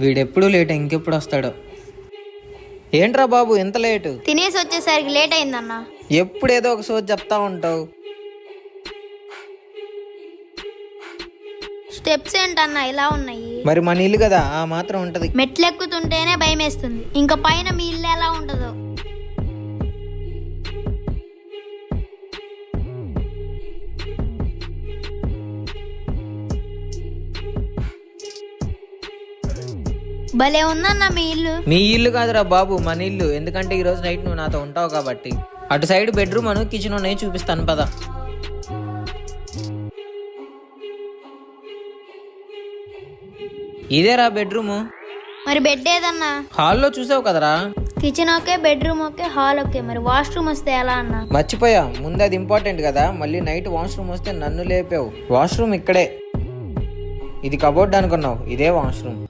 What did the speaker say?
వీడెప్పుడు late, ఇంకెప్పుడు వస్తాడో. ఏంట్రా బాబు ఎంత లేటు? తినేసి వచ్చేసరికి లేట్ అయిందన్న. ఎప్పుడు ఏదో ఒక సోది చెప్తా ఉంటావు. స్టెప్స్ ఏంటన్నా ఇలా ఉన్నాయి? మరి మన ఇల్లు కదా, ఆ మాత్రం ఉంటది. మెట్లెక్కుతుంటేనే భయం వేస్తుంది, ఇంకా పైన మీ ఇల్లు ఎలా ఉంటుందో. భలే ఉందన్న మీ ఇల్లు. మీ ఇల్లు కాదురా బాబు, మన ఇల్లు. ఎందుకంటే ఈ రోజు నైట్ నువ్వు నాతో ఉంటావు కాబట్టి. అటు సైడ్ బెడ్రూమ్ అను, కిచెన్ ఉన్నాయి, చూపిస్తాను పద. ఇదేరా బెడ్రూమ్. మరి బెడ్ ఏదన్నా? హాల్లో చూసావు కదరా. Kitchen okay, bedroom okay, hall okay, మరి వాష్రూమ్ వస్తే ఎలా అన్న? మర్చిపోయా, ముందు అది ఇంపార్టెంట్ కదా. మళ్ళీ నైట్ వాష్రూమ్ వస్తే నన్ను లేపావు. వాష్రూమ్ ఇక్కడే. ఇది కబోర్డ్ అనుకున్నావు, ఇదే వాష్రూమ్.